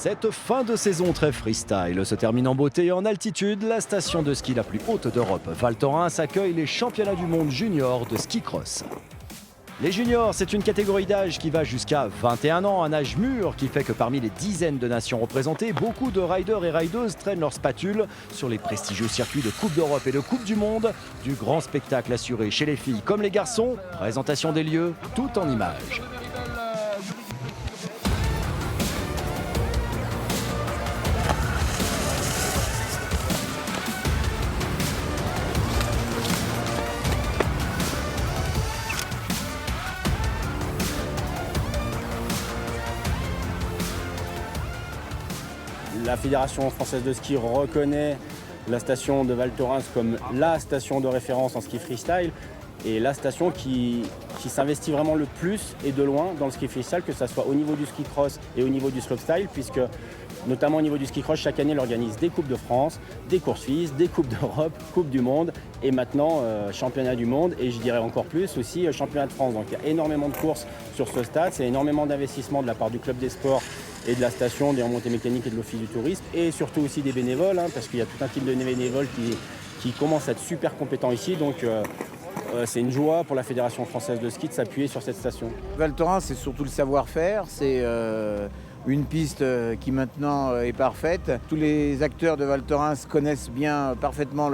Cette fin de saison très freestyle se termine en beauté et en altitude. La station de ski la plus haute d'Europe, Val Thorens, accueille les championnats du monde junior de ski cross. Les juniors, c'est une catégorie d'âge qui va jusqu'à 21 ans, un âge mûr qui fait que parmi les dizaines de nations représentées, beaucoup de riders et rideuses traînent leur spatule sur les prestigieux circuits de Coupe d'Europe et de Coupe du Monde. Du grand spectacle assuré chez les filles comme les garçons, présentation des lieux, tout en images. La Fédération française de ski reconnaît la station de Val Thorens comme la station de référence en ski freestyle et la station qui s'investit vraiment le plus et de loin dans le ski freestyle, que ce soit au niveau du ski cross et au niveau du slopestyle, puisque notamment au niveau du ski cross, chaque année elle organise des Coupes de France, des courses suisses, des Coupes d'Europe, Coupe du Monde et maintenant Championnat du Monde et je dirais encore plus aussi Championnat de France. Donc il y a énormément de courses sur ce stade, c'est énormément d'investissement de la part du club des sports et de la station, des remontées mécaniques et de l'office du tourisme et surtout aussi des bénévoles, parce qu'il y a tout un type de bénévoles qui commencent à être super compétents ici. Donc c'est une joie pour la Fédération française de ski de s'appuyer sur cette station. Val Thorens, c'est surtout le savoir-faire, c'est une piste qui maintenant est parfaite. Tous les acteurs de Val Thorens connaissent bien parfaitement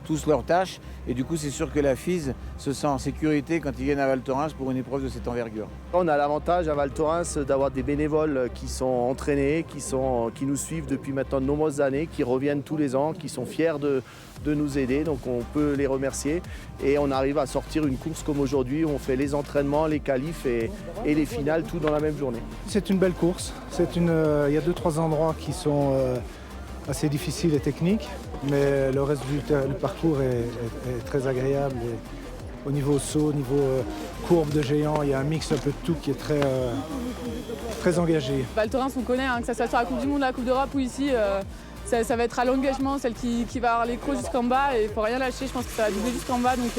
tous leurs tâches et du coup c'est sûr que la FIS se sent en sécurité quand ils viennent à Val Thorens pour une épreuve de cette envergure. On a l'avantage à Val Thorens d'avoir des bénévoles qui sont entraînés, qui nous suivent depuis maintenant de nombreuses années, qui reviennent tous les ans, qui sont fiers de nous aider, donc on peut les remercier et on arrive à sortir une course comme aujourd'hui où on fait les entraînements, les qualifs et les finales tout dans la même journée. C'est une belle course, il y a 2-3 endroits qui sont assez difficiles et techniques, mais le reste du parcours est très agréable. Et au niveau saut, au niveau courbe de géant, il y a un mix un peu de tout qui est très engagé. Val Thorens, on connaît, que ça soit sur la Coupe du Monde, la Coupe d'Europe ou ici, ça va être à l'engagement, celle qui va avoir les crocs jusqu'en bas et il ne faut rien lâcher, je pense que ça va doubler jusqu'en bas, donc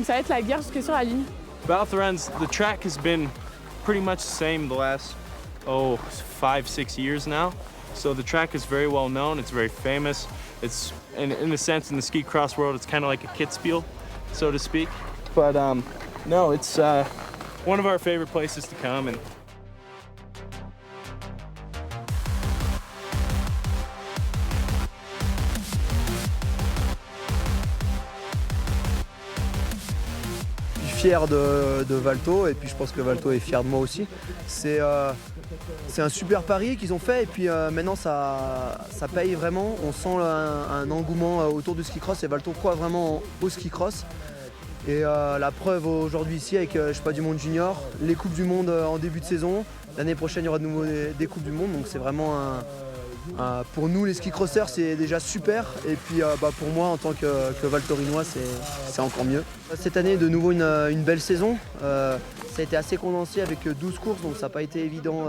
ça va être la guerre jusque sur la ligne. Val Thorens, the track has been pretty much the same the last 5-6 years now. So the track is very well known, it's very famous. It's in a sense in the ski cross world it's kind of like a Kitzbühel, so to speak. But no, it's one of our favorite places to come. And fier de Valto et puis je pense que Valto est fier de moi aussi. C'est un super pari qu'ils ont fait et puis maintenant ça paye vraiment. On sent un engouement autour du ski cross et Valto croit vraiment au ski cross. Et la preuve aujourd'hui ici avec du monde junior, les Coupes du Monde en début de saison. L'année prochaine il y aura de nouveau des Coupes du Monde, donc c'est vraiment pour nous les ski crosseurs c'est déjà super et puis pour moi en tant que Valtorinois c'est encore mieux. Cette année de nouveau une belle saison, ça a été assez condensé avec 12 courses donc ça n'a pas été évident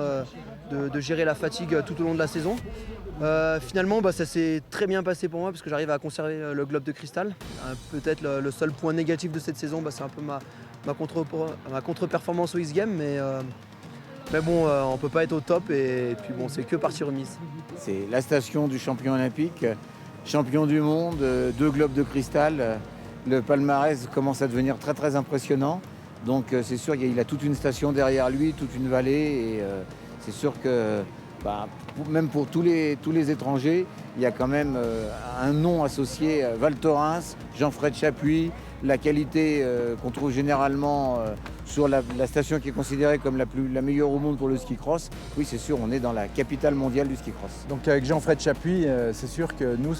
de gérer la fatigue tout au long de la saison. Finalement ça s'est très bien passé pour moi parce que j'arrive à conserver le globe de cristal. Peut-être le seul point négatif de cette saison c'est un peu ma contre-performance au X Games mais bon, on ne peut pas être au top et puis bon, c'est que partie remise. C'est la station du champion olympique, champion du monde, 2 globes de cristal. Le palmarès commence à devenir très très impressionnant. Donc c'est sûr qu'il a toute une station derrière lui, toute une vallée. Et c'est sûr que même pour tous les étrangers, il y a quand même un nom associé, Val Thorens, Jean-Fred Chapuis, la qualité qu'on trouve généralement sur la station qui est considérée comme la meilleure au monde pour le ski cross. Oui, c'est sûr, on est dans la capitale mondiale du ski cross. Donc avec Jean-Fred Chapuis, c'est sûr que nous,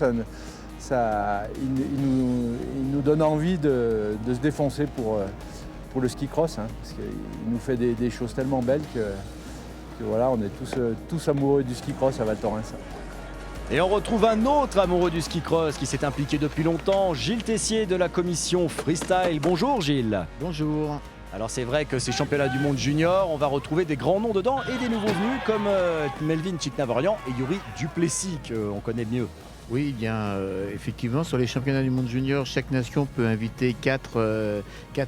il nous donne envie de se défoncer pour le ski cross, parce qu'il nous fait des choses tellement belles que voilà, on est tous amoureux du ski cross à Val Thorens. Et on retrouve un autre amoureux du ski cross qui s'est impliqué depuis longtemps, Gilles Tessier de la commission freestyle. Bonjour Gilles. Bonjour. Alors c'est vrai que ces championnats du monde junior, on va retrouver des grands noms dedans et des nouveaux venus comme Melvin Chiknavorian et Yuri Duplessis qu'on connaît mieux. Oui, eh bien, effectivement, sur les championnats du monde junior, chaque nation peut inviter 4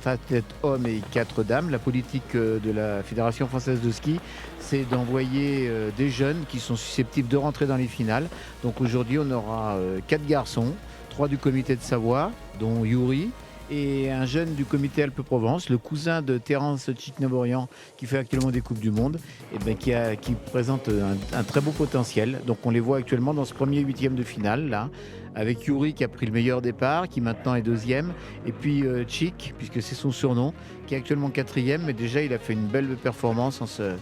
athlètes hommes et 4 dames. La politique de la Fédération française de ski, c'est d'envoyer des jeunes qui sont susceptibles de rentrer dans les finales. Donc aujourd'hui, on aura 4 garçons, 3 du comité de Savoie, dont Yuri, et un jeune du comité Alpes-Provence, le cousin de Terence Tchiknaborian, qui fait actuellement des Coupes du Monde, et bien, qui présente un très beau potentiel. Donc on les voit actuellement dans ce premier 8e de finale, là, avec Yuri qui a pris le meilleur départ, qui maintenant est 2e, et puis Tchik, puisque c'est son surnom, qui est actuellement 4e, mais déjà il a fait une belle performance en se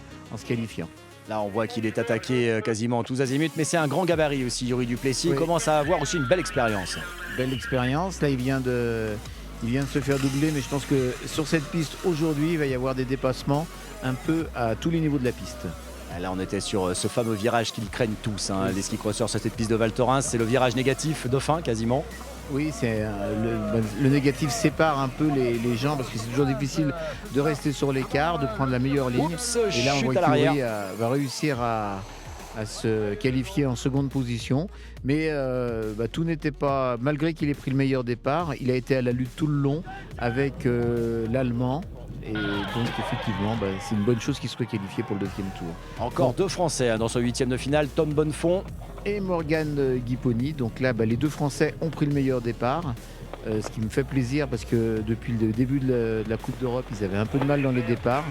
qualifiant. Là, on voit qu'il est attaqué quasiment en tous azimuts, mais c'est un grand gabarit aussi, Yuri Duplessis. Oui. Il commence à avoir aussi une belle expérience. Belle expérience. Là, il vient de se faire doubler, mais je pense que sur cette piste, aujourd'hui, il va y avoir des dépassements un peu à tous les niveaux de la piste. Là, on était sur ce fameux virage qu'ils craignent tous, hein, les ski crosseurs sur cette piste de Val Thorens. C'est le virage négatif dauphin, quasiment. Oui, c'est le négatif sépare un peu les gens parce que c'est toujours difficile de rester sur l'écart, de prendre la meilleure ligne. Oups, et là, on chute voit à que Yuri l'arrière. va réussir à se qualifier en seconde position. Mais tout n'était pas... Malgré qu'il ait pris le meilleur départ, il a été à la lutte tout le long avec l'Allemand. Et donc effectivement, c'est une bonne chose qu'il soit qualifié pour le 2e tour. Encore 2 Français hein, dans ce 8e de finale, Tom Bonnefond. Et Morgane Guiponi. Donc là, les 2 Français ont pris le meilleur départ. Ce qui me fait plaisir parce que depuis le début de la Coupe d'Europe, ils avaient un peu de mal dans les départs.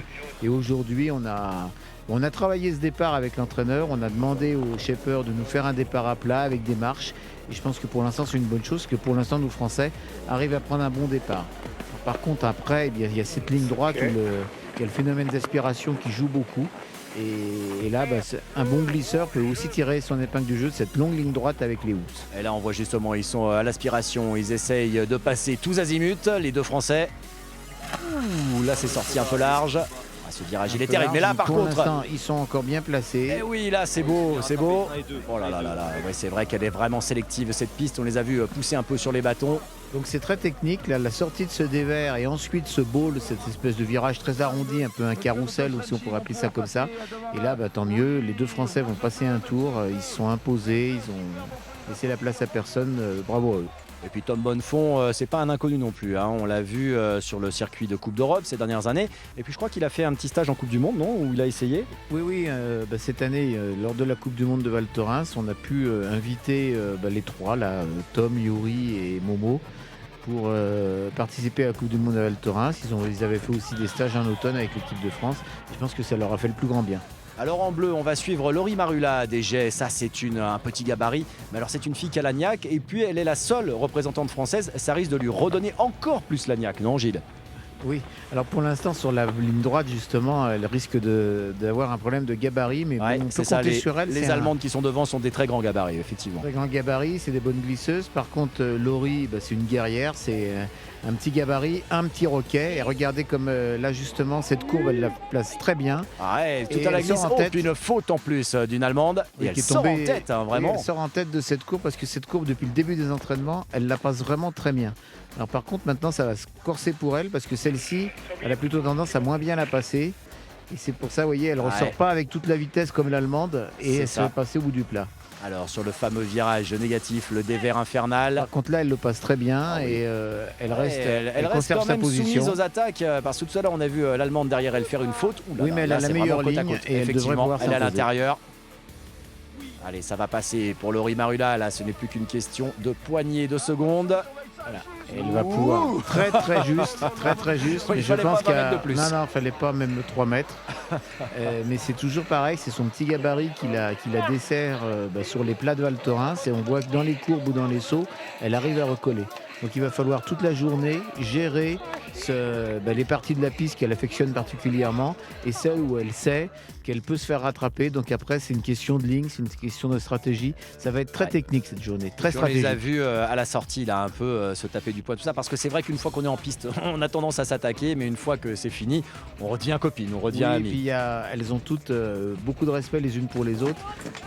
Et aujourd'hui, on a travaillé ce départ avec l'entraîneur. On a demandé au shaper de nous faire un départ à plat avec des marches. Et je pense que pour l'instant, c'est une bonne chose, que pour l'instant, nos Français arrivent à prendre un bon départ. Par contre, après, il y a cette ligne droite où il y a le phénomène d'aspiration qui joue beaucoup. Et là, un bon glisseur peut aussi tirer son épingle du jeu de cette longue ligne droite avec les housses. Et là, on voit justement, ils sont à l'aspiration. Ils essayent de passer tous azimuts, les 2 Français. Ouh, là, c'est sorti un peu large. Ce virage, il est terrible. Mais là, par contre, l'instant, ils sont encore bien placés. Eh oui, là, c'est beau, c'est beau. Oh là là là là. Ouais, c'est vrai qu'elle est vraiment sélective, cette piste. On les a vus pousser un peu sur les bâtons. Donc c'est très technique, là, la sortie de ce dévers et ensuite ce bowl, cette espèce de virage très arrondi, un peu un carrousel aussi, on pourrait appeler ça comme ça. Et là, tant mieux, les 2 Français vont passer un tour, ils se sont imposés, ils ont laissé la place à personne, bravo à eux. Et puis Tom Bonnefond, c'est pas un inconnu non plus, hein. On l'a vu sur le circuit de Coupe d'Europe ces dernières années. Et puis je crois qu'il a fait un petit stage en Coupe du Monde, non? Où il a essayé. Oui, cette année, lors de la Coupe du Monde de Val Thorens, on a pu inviter les 3, là, Tom, Yuri et Momo, pour participer à la Coupe du Monde à Val Thorens. Ils avaient fait aussi des stages en automne avec l'équipe de France. Je pense que ça leur a fait le plus grand bien. Alors en bleu, on va suivre Laurie Marula des jets. Ça, c'est un petit gabarit. Mais alors, c'est une fille qui a l'agnac. Et puis, elle est la seule représentante française. Ça risque de lui redonner encore plus l'agnac, non, Gilles? Oui, alors pour l'instant, sur la ligne droite, justement, elle risque d'avoir un problème de gabarit. Mais Ouais, on peut c'est ça, compter sur elle. les Allemandes qui sont devant sont des très grands gabarits, effectivement. Très grand gabarit, c'est des bonnes glisseuses. Par contre, Laurie, c'est une guerrière. C'est un petit gabarit, un petit roquet. Et regardez comme là, justement, cette courbe, elle la place très bien. Ah ouais, tout Et à la elle sort glisse. en Oh, tête. puis une faute en plus d'une Allemande. Oui, Et elle qui est sort tombée- en tête, hein, Oui, vraiment. elle sort en tête de cette courbe parce que cette courbe, depuis le début des entraînements, elle la passe vraiment très bien. Alors par contre, maintenant, ça va se corser pour elle parce que celle-ci, elle a plutôt tendance à moins bien la passer. Et c'est pour ça, vous voyez, elle ne ressort pas avec toute la vitesse comme l'Allemande et C'est elle se ça. fait passer au bout du plat. Alors, sur le fameux virage négatif, le dévers infernal. Par contre, là, elle le passe très bien et elle reste, elle reste conserve quand sa même position. soumise aux attaques parce que tout à l'heure on a vu l'Allemande derrière elle faire une faute. Ouh là Oui, là, mais elle là, a la c'est meilleure vraiment côte à ligne côte. et elle devrait Effectivement, pouvoir elle est à s'imposer. l'intérieur. Allez, ça va passer pour Laurie Marula. Là, ce n'est plus qu'une question de poignée de secondes. Voilà. Et elle va pouvoir très juste, très juste. Oui, il mais je fallait pense pas 20 mètres qu'à de plus. non, fallait pas même 3 mètres. Mais c'est toujours pareil, c'est son petit gabarit qui la dessert sur les plats de Val Thorens et on voit que dans les courbes ou dans les sauts, elle arrive à recoller. Donc il va falloir toute la journée gérer les parties de la piste qu'elle affectionne particulièrement et celles où elle sait qu'elle peut se faire rattraper. Donc après, c'est une question de ligne, c'est une question de stratégie. Ça va être très technique cette journée, très Puis on les stratégique. a vus à la sortie là un peu se taper du poing tout ça parce que c'est vrai qu'une fois qu'on est en piste on a tendance à s'attaquer mais une fois que c'est fini on redevient copine, on redevient Oui, et amis. puis elles ont toutes beaucoup de respect les unes pour les autres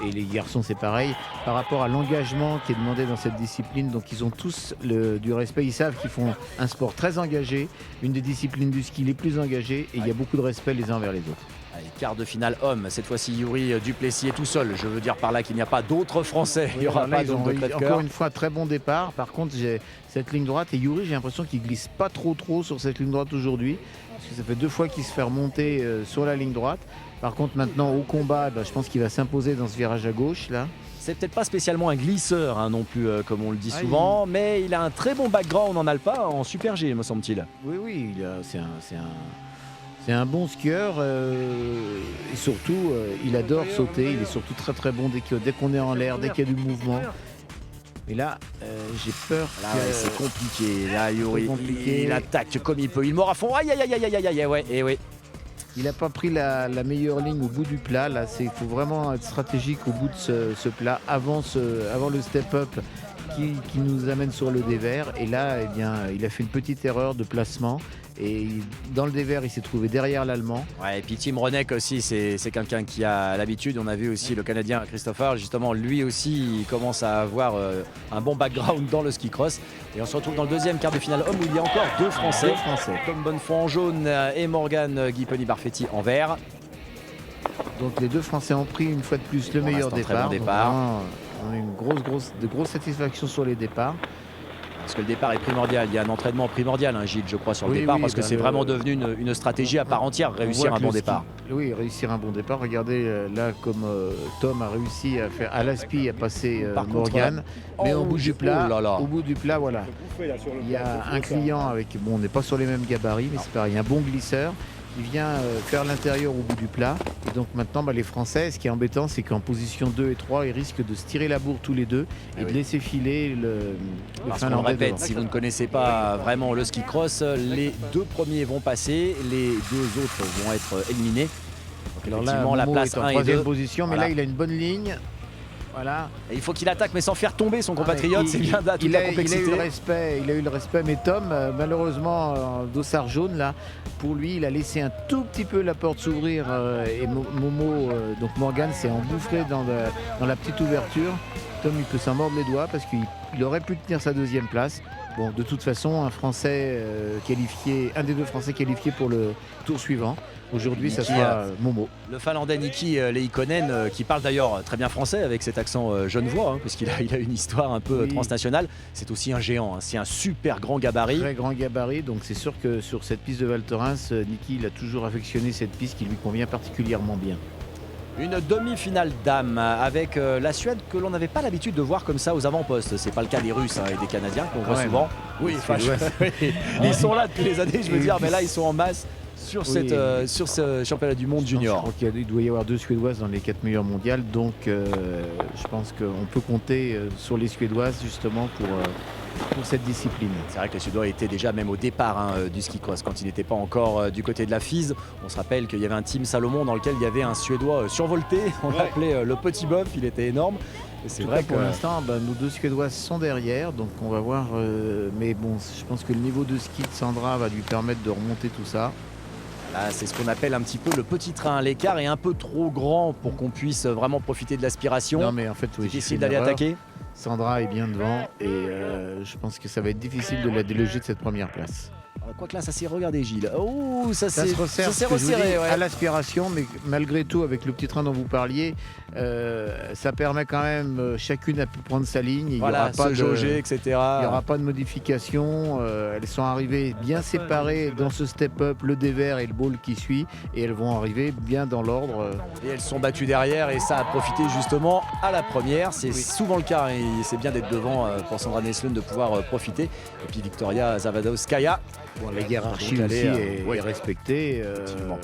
et les garçons c'est pareil par rapport à l'engagement qui est demandé dans cette discipline. Donc ils ont tous du respect, ils savent qu'ils font un sport très engagé, une des disciplines du ski les plus engagées et il y a beaucoup de respect les uns envers les autres. Allez, quart de finale homme, cette fois-ci Yuri Duplessis est tout seul. Je veux dire par là qu'il n'y a pas d'autres Français. Il n'y aura pas ils ont donc de eu crève-cœur. encore une fois très bon départ. Par contre, j'ai cette ligne droite et Yuri, j'ai l'impression qu'il glisse pas trop sur cette ligne droite aujourd'hui. Parce que ça fait 2 fois qu'il se fait remonter sur la ligne droite. Par contre, maintenant au combat, je pense qu'il va s'imposer dans ce virage à gauche là. C'est peut-être pas spécialement un glisseur hein, non plus, comme on le dit souvent, mais il a un très bon background en alpa, en Super G, me semble-t-il. Oui, c'est un bon skieur et surtout, il adore sauter. Il est surtout très très bon dès qu'on est en l'air, dès qu'il y a du mouvement. Et là, j'ai peur. Là, c'est compliqué. Là, Yuri, compliqué. il attaque comme il peut. Il mord à fond. Aïe, aïe, aïe, aïe, aïe, aïe, ouais, et ouais. Il n'a pas pris la meilleure ligne au bout du plat. Là, il faut vraiment être stratégique au bout de ce plat avant le step-up qui nous amène sur le dévers. Et là, eh bien, il a fait une petite erreur de placement. Et dans le dévers, il s'est trouvé derrière l'Allemand. Ouais, et puis Tim Ronek aussi, c'est quelqu'un qui a l'habitude. On a vu aussi le Canadien Christopher, justement, lui aussi, il commence à avoir un bon background dans le ski cross. Et on se retrouve dans le deuxième quart de finale homme où il y a encore 2 Français. Tom Bonnefoy en jaune et Morgan Guiponi-Barfetti en vert. Donc les 2 Français ont pris une fois de plus le meilleur départ. On a une grosse satisfaction sur les départs. Parce que le départ est primordial. Il y a un entraînement primordial, hein, Gilles, je crois, sur le départ, parce que c'est vraiment devenu une stratégie à part entière, réussir un bon départ. Oui, réussir un bon départ. Regardez là comme Tom a réussi à faire à l'aspi à passer Morgan, mais au bout du plat, voilà. Il y a un client avec, bon, on n'est pas sur les mêmes gabarits, mais c'est pareil, un bon glisseur. Il vient faire l'intérieur au bout du plat. Et donc maintenant, les Français, ce qui est embêtant, c'est qu'en position 2 et 3, ils risquent de se tirer la bourre tous les deux et de laisser filer le Finlandais. On le répète, si vous ne connaissez pas vraiment le ski cross, les 2 premiers vont passer, les 2 autres vont être éliminés. Donc, alors là, Momo la place est en 1 et 3e 2. position, mais là, il a une bonne ligne. Voilà. Et il faut qu'il attaque, mais sans faire tomber son compatriote. C'est bien toute la complexité. Il a eu le respect, mais Tom, malheureusement, dossard jaune, là, pour lui, il a laissé un tout petit peu la porte s'ouvrir. Et Momo, donc Morgan, s'est engouffré dans la petite ouverture. Tom, il peut s'en mordre les doigts parce qu'il aurait pu tenir sa 2e place. Bon, de toute façon, un des 2 Français qualifiés pour le tour suivant. Aujourd'hui, ça sera Momo. Le Finlandais Niki Leikkonen, qui parle d'ailleurs très bien français avec cet accent genevois, hein, parce qu'il a une histoire un peu transnationale. C'est aussi un géant, hein, c'est un super grand gabarit. Très grand gabarit, donc c'est sûr que sur cette piste de Val Thorens, Niki il a toujours affectionné cette piste qui lui convient particulièrement bien. Une demi-finale dames avec la Suède que l'on n'avait pas l'habitude de voir comme ça aux avant-postes. C'est pas le cas des Russes et des Canadiens qu'on voit souvent. Oui, ils sont là depuis les années, je veux dire, mais là ils sont en masse sur ce championnat du monde junior. Je crois qu'il doit y avoir 2 Suédoises dans les 4 meilleures mondiales, donc je pense qu'on peut compter sur les Suédoises justement pour cette discipline. C'est vrai que les Suédois étaient déjà même au départ du ski cross quand ils n'étaient pas encore du côté de la FISE. On se rappelle qu'il y avait un team Salomon dans lequel il y avait un Suédois survolté, on l'appelait le petit bœuf, il était énorme. Et c'est vrai que pour l'instant, nos 2 Suédoises sont derrière, donc on va voir. Mais bon, je pense que le niveau de ski de Sandra va lui permettre de remonter tout ça. Là, c'est ce qu'on appelle un petit peu le petit train. L'écart est un peu trop grand pour qu'on puisse vraiment profiter de l'aspiration. Non, mais en fait, c'est difficile d'aller attaquer. Sandra est bien devant et je pense que ça va être difficile de la déloger de cette première place. Quoique là, ça s'est regardé Gilles. Oh, ça s'est resserré à l'aspiration, mais malgré tout, avec le petit train dont vous parliez, ça permet quand même chacune à prendre sa ligne. Il n'y aura pas de jauger, etc. Il n'y aura pas de modification. Elles sont arrivées bien séparées dans ce step-up, le dévers et le bowl qui suit, et elles vont arriver bien dans l'ordre. Et elles sont battues derrière, et ça a profité justement à la première. C'est souvent le cas, et c'est bien d'être devant pour Sandra Neslund de pouvoir profiter. Et puis Victoria Zavadovskaya. Bon, la hiérarchie aussi est respectée.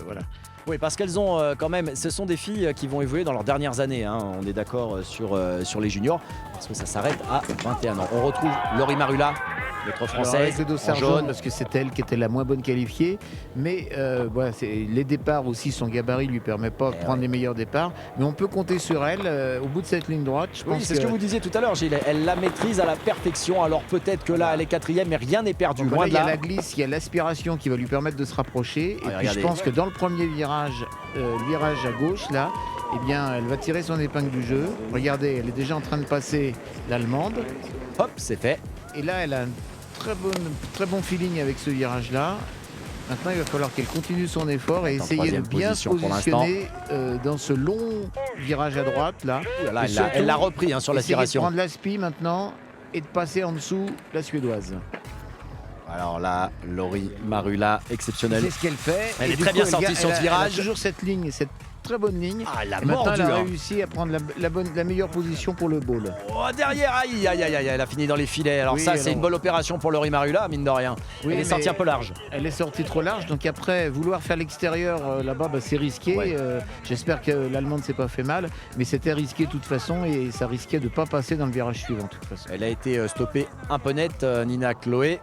Voilà. Oui, parce qu'elles ont quand même, ce sont des filles qui vont évoluer dans leurs dernières années. Hein. On est d'accord sur les juniors, parce que ça s'arrête à 21 ans. On retrouve Laurie Marula, notre française, avec le dossard jaune, parce que c'est elle qui était la moins bonne qualifiée. Mais voilà, les départs aussi, son gabarit lui permet pas de prendre les meilleurs départs. Mais on peut compter sur elle au bout de cette ligne droite. Je pense c'est ce que vous disiez tout à l'heure, Gilles. Elle la maîtrise à la perfection. Alors peut-être que là, elle est 4e, mais rien n'est perdu. Là, il y a la glisse, il y a l'aspiration qui va lui permettre de se rapprocher. Et puis je pense que dans le premier virage à gauche, là, eh bien, elle va tirer son épingle du jeu. Regardez, elle est déjà en train de passer l'Allemande. Hop, c'est fait. Et là, elle a un très bon feeling avec ce virage-là. Maintenant, il va falloir qu'elle continue son effort et En essayer de troisième bien se position pour l'instant. positionner dans ce long virage à droite là. Là, Et surtout, elle l'a repris hein, sur essayer de l'aspiration. prendre l'aspi maintenant et de passer en dessous la Suédoise. Alors là, Laurie Marula, exceptionnelle. C'est ce qu'elle fait. Elle Et est du très coup, bien sortie sur ce elle a virage. toujours cette ligne, cette très bonne ligne. Ah, elle a Et maintenant, mordu. elle a hein. réussi à prendre la meilleure position pour le ball. Oh, derrière, aïe, aïe, aïe, aïe, elle a fini dans les filets. Alors Oui, ça, c'est alors- une bonne opération pour Laurie Marula, mine de rien. Oui, Elle est sortie mais un peu large. Elle est sortie trop large, donc après, vouloir faire l'extérieur là-bas, bah, c'est risqué. Ouais. J'espère que l'Allemande s'est pas fait mal, mais c'était risqué de toute façon et ça risquait de pas passer dans le virage suivant de toute façon. Elle a été stoppée un peu net, Nina Chloé.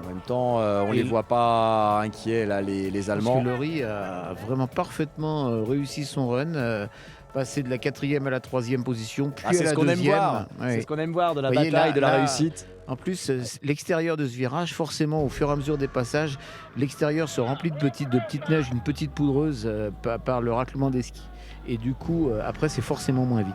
En même temps, on Et les voit pas inquiets, là, les Parce Allemands. que Laurie a vraiment parfaitement réussi son run, passer de la 4e à la 3e position, puis Ah, à c'est la ce qu'on aime 2e. voir. Ouais. C'est ce qu'on aime voir de la Vous voyez, bataille, là- de la là- réussite. En plus, l'extérieur de ce virage, forcément, au fur et à mesure des passages, l'extérieur se remplit de petites neiges, une petite poudreuse par le raclement des skis. Et du coup, après, c'est forcément moins vite.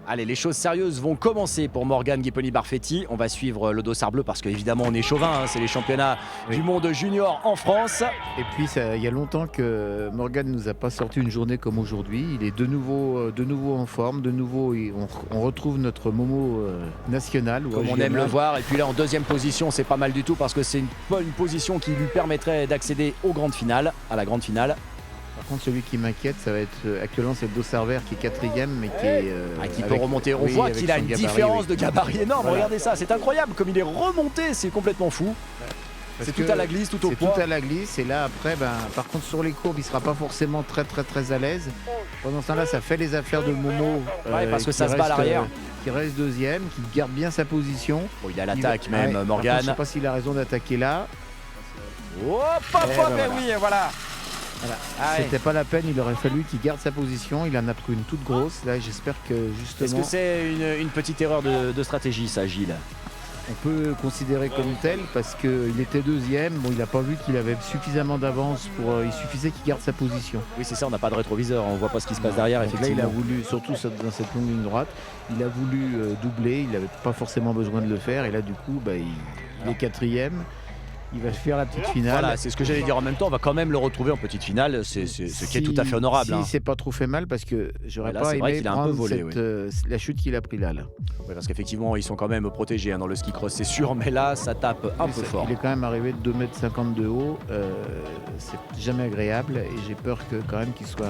Allez, les choses sérieuses vont commencer pour Morgane Guiponi-Barfetti. On va suivre le dossard bleu parce qu'évidemment, on est chauvin. Hein, c'est les championnats Oui. du monde junior en France. Et puis, il y a longtemps que Morgan nous a pas sorti une journée comme aujourd'hui. Il est de nouveau en forme. De nouveau, on retrouve notre Momo national. Comme on aime le voir. Et puis là, en deuxième position, c'est pas mal du tout parce que c'est une position qui lui permettrait d'accéder aux grandes finales, à la grande finale. Par contre, celui qui m'inquiète, ça va être actuellement, c'est le dossard vert qui est 4e, mais qui est Qui peut remonter. On voit qu'il a une différence de gabarit énorme. Voilà. Regardez ça, c'est incroyable. Comme il est remonté, c'est complètement fou. Parce C'est que tout à la glisse, tout au C'est poids. tout à la glisse. Et là, après, par contre, sur les courbes, il sera pas forcément très à l'aise. Pendant ce temps-là, ça fait les affaires de Momo. Ouais, parce que qui ça se bat à reste, l'arrière. qui reste 2e, qui garde bien sa position. Bon, il a l'attaque même, Ouais, par contre, Morgane. je sais pas s'il a raison d'attaquer là. Hop, hop, Eh hop, ben et oui, voilà. Voilà. Ah ouais. C'était pas la peine, il aurait fallu qu'il garde sa position. Il en a pris une toute grosse. Là, j'espère que Est-ce justement, que c'est une petite erreur de stratégie, ça, Gilles? on peut considérer comme tel parce qu'il était 2e. Bon, il n'a pas vu qu'il avait suffisamment d'avance pour. Il suffisait qu'il garde sa position. Oui, c'est ça, on n'a pas de rétroviseur, on voit pas ce qui se passe derrière, Donc là, effectivement. il a voulu, surtout dans cette longue ligne droite, il a voulu doubler. Il n'avait pas forcément besoin de le faire. Et là, du coup, il est 4e. Il va faire la petite finale. Voilà, c'est ce que j'allais dire en même temps, on va quand même le retrouver en petite finale, ce qui est tout à fait honorable. Si hein. il s'est pas trop fait mal parce que j'aurais Ouais, là, pas c'est vrai aimé qu'il a un peu prendre volé, la chute qu'il a pris là. Ouais, parce qu'effectivement, ils sont quand même protégés hein, dans le ski cross, c'est sûr, mais là, ça tape un peu fort. Il est quand même arrivé de 2,50 m de haut. C'est jamais agréable et j'ai peur que quand même qu'il soit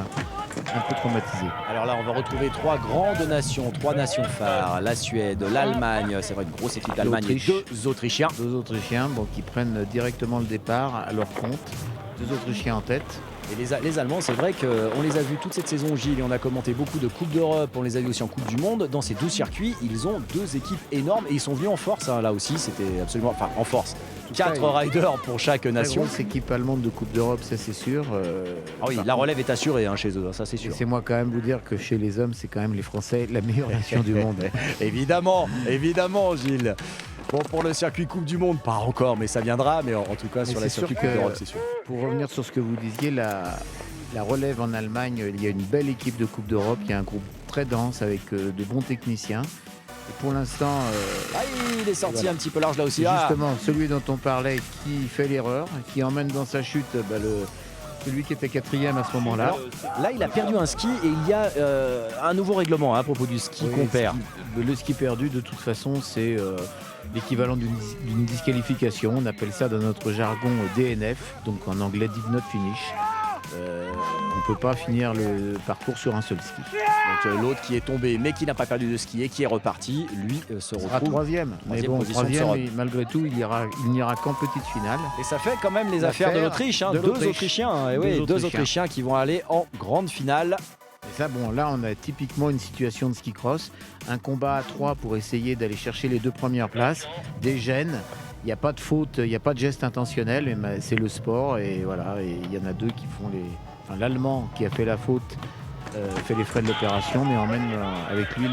un peu traumatisé. Alors là, on va retrouver trois grandes nations, trois nations phares, la Suède, l'Allemagne, c'est vrai, une grosse équipe d'Allemagne et L'Autriche. deux Autrichiens. Deux Autrichiens qui prennent directement le départ à leur compte. Deux Autrichiens en tête. Et les Allemands, c'est vrai qu'on les a vus toute cette saison, Gilles, et on a commenté beaucoup de Coupes d'Europe, on les a vus aussi en Coupe du Monde. Dans ces 12 circuits, ils ont deux équipes énormes et ils sont venus en force, hein, là aussi, c'était absolument... Enfin, en force. cas, 4 riders pour chaque Très nation. grosse équipe allemande de Coupe d'Europe, ça c'est sûr. Ah oui, par la contre, relève est assurée hein, chez eux, ça c'est sûr. laissez-moi quand même vous dire que chez les hommes, c'est quand même les Français la meilleure nation du monde. Évidemment, évidemment, Gilles. Bon, pour le circuit Coupe du Monde, pas encore, mais ça viendra. Mais en tout cas, Mais sur la c'est sûr circuit Coupe que- d'Europe, c'est sûr. Pour revenir sur ce que vous disiez, la relève en Allemagne, il y a une belle équipe de Coupe d'Europe, il y a un groupe très dense avec de bons techniciens. Et pour l'instant, Ah, il est sorti Voilà. un petit peu large là aussi. c'est Ah, justement celui dont on parlait qui fait l'erreur, qui emmène dans sa chute celui qui était 4e à ce moment-là. alors, là, il a perdu un ski et il y a un nouveau règlement hein, à propos du ski Oui, qu'on perd. Le ski perdu, de toute façon, c'est l'équivalent d'une disqualification. On appelle ça dans notre jargon DNF, donc en anglais did not finish. On ne peut pas finir le parcours sur un seul ski. Donc l'autre qui est tombé mais qui n'a pas perdu de ski et qui est reparti, lui se Il sera retrouve. troisième. Mais troisième bon, position de troisième, Sorod. et malgré tout, il n'ira qu'en petite finale. Et ça fait quand même les L'affaire affaires de l'Autriche. Hein, de deux l'Autriche. Autrichiens. hein, et Deux oui, deux Autrichiens. Autrichiens qui vont aller en grande finale. Et ça, bon, là, on a typiquement une situation de ski cross. Un combat à 3 pour essayer d'aller chercher les 2 premières places. Des gènes. Il n'y a pas de faute, il n'y a pas de geste intentionnel. Mais c'est le sport. Et voilà, et il y en a deux qui font les. Enfin, l'Allemand qui a fait la faute fait les frais de l'opération, mais emmène avec lui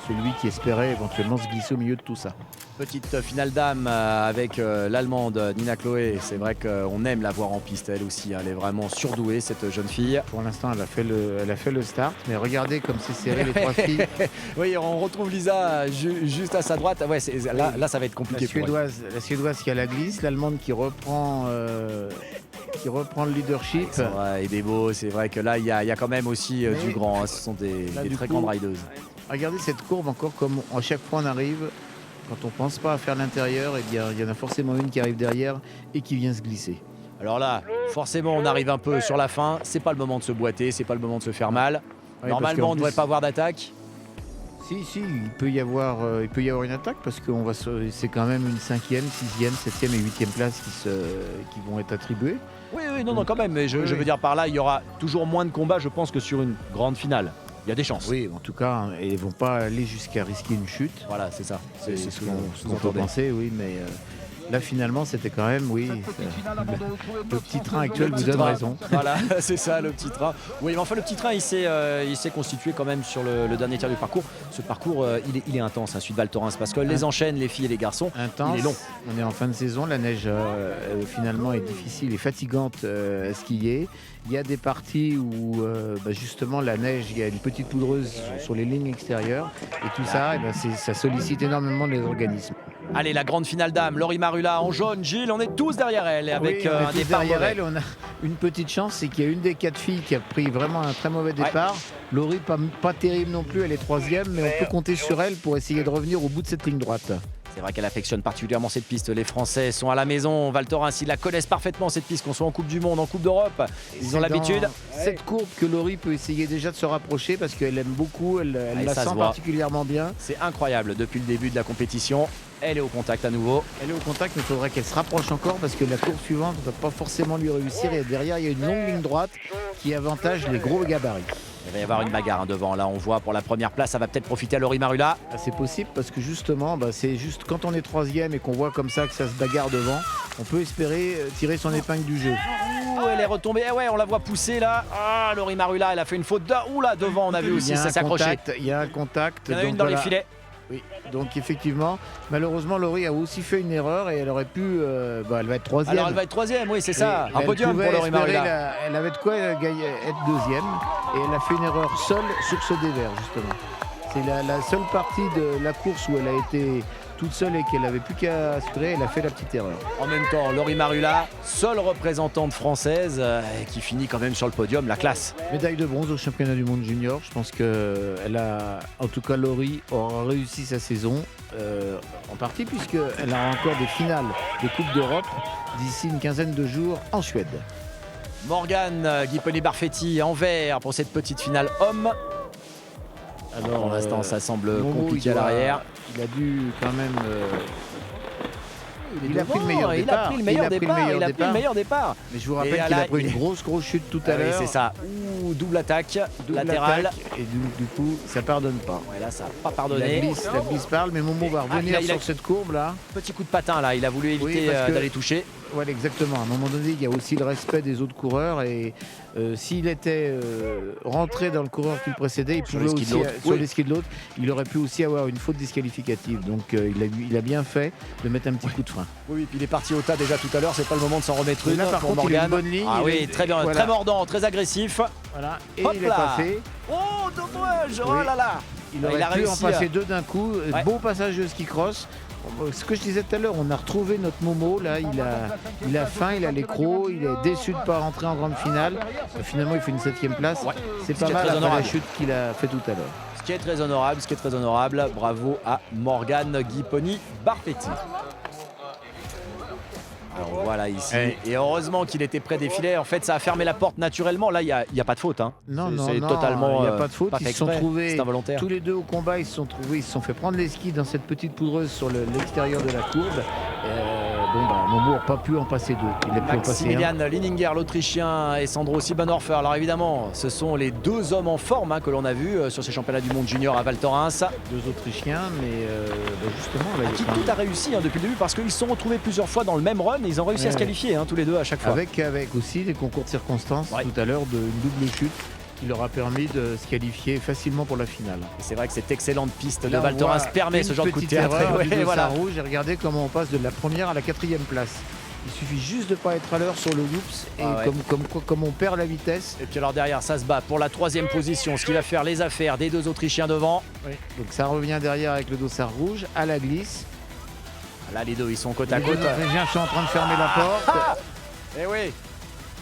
celui qui espérait éventuellement se glisser au milieu de tout ça. Petite finale d'âme avec l'Allemande Nina Chloé. C'est vrai qu'on aime la voir en piste elle aussi. Hein. Elle est vraiment surdouée cette jeune fille. Pour l'instant, elle a fait le start, mais regardez comme c'est serré les trois filles. Oui, on retrouve Lisa juste à sa droite. Ouais, là, ça va être compliqué pour elle. La Suédoise qui a la glisse, l'Allemande qui reprend qui reprend le leadership. Et Bebo, c'est vrai que là, il y a quand même aussi du grand. Hein. Ce sont des très grandes rideuses. Regardez cette courbe encore, comme à chaque fois on arrive, quand on ne pense pas à faire l'intérieur, il y en a forcément une qui arrive derrière et qui vient se glisser. Alors là, forcément, on arrive un peu sur la fin. C'est pas le moment de se boiter, c'est pas le moment de se faire mal. Oui, Normalement, on ne devrait pas avoir d'attaque. Si, il peut y avoir une attaque parce que c'est quand même une 5e, 6e, 7e et 8e place qui vont être attribuées. Oui, non, quand même. Mais je veux dire par là, il y aura toujours moins de combats, je pense, que sur une grande finale. Il y a des chances. Oui, en tout cas, ils ne vont pas aller jusqu'à risquer une chute. Voilà, c'est ça. C'est ce qu'on peut penser, oui, mais là finalement c'était quand même, le petit train actuel vous donne raison. Voilà, c'est ça, le petit train. Oui, mais enfin le petit train, il s'est constitué quand même sur le dernier tiers du parcours. Ce parcours, il est intense, hein, celui de Val Thorens, parce que les enchaîne, les filles et les garçons. Intense. Il est long. On est en fin de saison, la neige finalement est difficile et fatigante à skier. Il y a des parties où justement la neige, il y a une petite poudreuse sur les lignes extérieures et tout ça, ça sollicite énormément les organismes. Allez, la grande finale d'âme, Laurie Marula en jaune. Gilles, on est tous derrière elle avec un départ derrière mauvais. elle. On a une petite chance, c'est qu'il y a une des 4 filles qui a pris vraiment un très mauvais départ. Laurie, pas terrible non plus, elle est 3e, mais on peut compter sur elle pour essayer de revenir au bout de cette ligne droite. C'est vrai qu'elle affectionne particulièrement cette piste. Les Français sont à la maison. Val Thorens, ils la connaissent parfaitement cette piste, qu'on soit en Coupe du Monde, en Coupe d'Europe. Ils ont l'habitude. Cette courbe que Laurie peut essayer déjà de se rapprocher parce qu'elle aime beaucoup, elle la sent particulièrement bien. C'est incroyable depuis le début de la compétition. Elle est au contact à nouveau. Elle est au contact, mais il faudrait qu'elle se rapproche encore parce que la courbe suivante ne va pas forcément lui réussir. Et derrière, il y a une longue ligne droite qui avantage les gros gabarits. Il va y avoir une bagarre devant. Là, on voit pour la première place, ça va peut-être profiter à Laurie Marula. C'est possible parce que justement, c'est juste quand on est 3e et qu'on voit comme ça que ça se bagarre devant, on peut espérer tirer son épingle du jeu. Ouh, elle est retombée. On la voit pousser là. Ah, Laurie Marula, elle a fait une faute. Ouh là, devant, on a vu aussi ça s'accrocher. Il y a un contact. Il y en a une dans les filets. Oui, donc effectivement, malheureusement, Laurie a aussi fait une erreur et elle aurait pu. Elle va être 3e. Alors elle va être 3e, oui, c'est ça. Un podium pour Laurie Marula. Elle avait de quoi être 2e et elle a fait une erreur seule sur ce dévers, justement. C'est la seule partie de la course où elle a été toute seule et qu'elle n'avait plus qu'à assurer, elle a fait la petite erreur. En même temps, Laurie Marula, seule représentante française qui finit quand même sur le podium, la classe. Médaille de bronze au championnat du monde junior. Je pense qu'elle a, en tout cas Laurie, aura réussi sa saison en partie puisqu'elle a encore des finales de Coupe d'Europe d'ici une quinzaine de jours en Suède. Morgane Guiponi-Barfetti en vert pour cette petite finale homme. Alors, pour l'instant, ça semble compliqué à l'arrière. Il a dû quand même. Il a pris le meilleur départ. Mais je vous rappelle qu'il a pris une grosse chute tout à l'heure. Oui, c'est ça. Ouh, double attaque latérale. Et du coup, ça pardonne pas. Ouais, là, ça n'a pas pardonné. La glisse parle, mais Momo va revenir sur cette courbe là. Petit coup de patin là, il a voulu éviter d'aller toucher. Voilà, exactement. À un moment donné, il y a aussi le respect des autres coureurs et s'il était rentré dans le coureur qui le précédait, il pouvait aussi, sur les skis de l'autre, il aurait pu aussi avoir une faute disqualificative. Donc il a bien fait de mettre un petit coup de frein. Oui, puis il est parti au tas déjà tout à l'heure, c'est pas le moment de s'en remettre une. Là, par contre, il a une bonne ligne. Ah oui, très bien, très mordant, très agressif. Voilà, et il est passé. Oh, dommage, oh là là. Il aurait pu en passer 2 d'un coup. Beau passage de ski cross. Ce que je disais tout à l'heure, on a retrouvé notre Momo. Là, il a faim, il a les crocs, il est déçu de ne pas rentrer en grande finale. Finalement, il fait une 7e place. C'est pas mal après la chute qu'il a fait tout à l'heure. Ce qui est très honorable, Bravo à Morgane Guiponi-Barfetti. Alors voilà ici. Et heureusement qu'il était près des filets. En fait, ça a fermé la porte naturellement. Là, il n'y a pas de faute. Hein. Non, c'est totalement. Il n'y a pas de faute. Ils se sont trouvés. C'est involontaire. Tous les deux au combat, ils se sont fait prendre les skis dans cette petite poudreuse sur l'extérieur de la courbe. Momo n'a pas pu en passer 2. Il a pu en passer 1. Maximilian Lininger, l'Autrichien, et Sandro Siebenhofer. Alors évidemment, ce sont les 2 hommes en forme que l'on a vus sur ces championnats du monde junior à Val Thorens. 2 Autrichiens, mais justement, là, qui tout a réussi depuis le début parce qu'ils se sont retrouvés plusieurs fois dans le même run et ils ont réussi à se qualifier tous les deux à chaque fois. Avec aussi des concours de circonstances tout à l'heure d'une double chute qui leur a permis de se qualifier facilement pour la finale. Et c'est vrai que cette excellente piste de Val Thorens permet ce genre de coup de théâtre. Voilà. Rouge, et regardez comment on passe de la première à la 4e place. Il suffit juste de ne pas être à l'heure sur le whoops et comme on perd la vitesse. Et puis alors derrière, ça se bat pour la 3e position, ce qui va faire les affaires des 2 Autrichiens devant. Oui. Donc ça revient derrière avec le dossard rouge à la glisse. Là, les deux, ils sont côte à côte. Les Autrichiens sont en train de fermer la porte. Eh oui.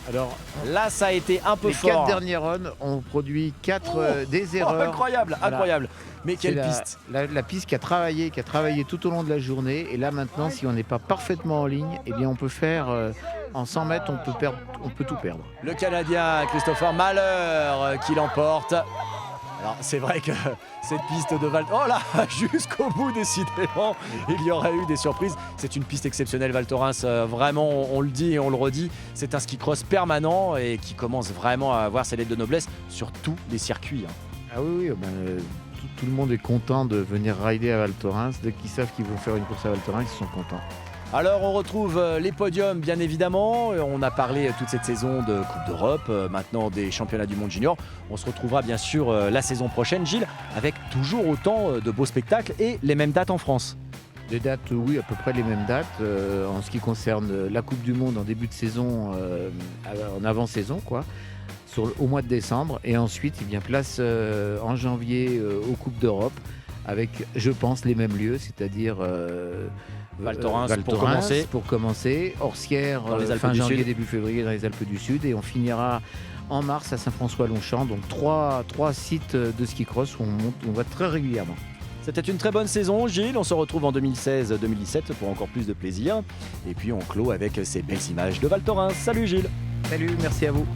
Alors, Là, ça a été un peu les fort. 4 derniers runs ont produit 4 des Oh, erreurs. incroyable, Voilà. incroyable. Mais C'est quelle la- piste. La piste qui a travaillé tout au long de la journée. Et là maintenant, si on n'est pas parfaitement en ligne, eh bien on peut faire en 100 mètres, on peut tout perdre. Le Canadien Christopher Malheur qui l'emporte. Alors c'est vrai que cette piste de Val... Oh là, jusqu'au bout décidément, il y aurait eu des surprises. C'est une piste exceptionnelle Val Thorens, vraiment on le dit et on le redit, c'est un ski cross permanent et qui commence vraiment à avoir ses lettres de noblesse sur tous les circuits. Hein. Ah oui, tout le monde est content de venir rider à Val Thorens. Dès qu'ils savent qu'ils vont faire une course à Val Thorens, ils sont contents. Alors on retrouve les podiums bien évidemment, on a parlé toute cette saison de Coupe d'Europe, maintenant des championnats du monde junior. On se retrouvera bien sûr la saison prochaine, Gilles, avec toujours autant de beaux spectacles et les mêmes dates en France. Les dates, oui, à peu près les mêmes dates. En ce qui concerne la Coupe du Monde en début de saison, en avant-saison, quoi, au mois de décembre. Et ensuite, eh bien, place en janvier aux Coupes d'Europe, avec, je pense, les mêmes lieux, c'est-à-dire Val Thorens pour commencer, Orsières Dans les Alpes fin du janvier, Sud. début février dans les Alpes du Sud. Et on finira en mars à Saint-François-Longchamp. Donc trois sites de ski cross où on va très régulièrement. C'était une très bonne saison, Gilles. On se retrouve en 2016-2017 pour encore plus de plaisir. Et puis on clôt avec ces belles images de Val Thorens. Salut Gilles. Salut, merci à vous.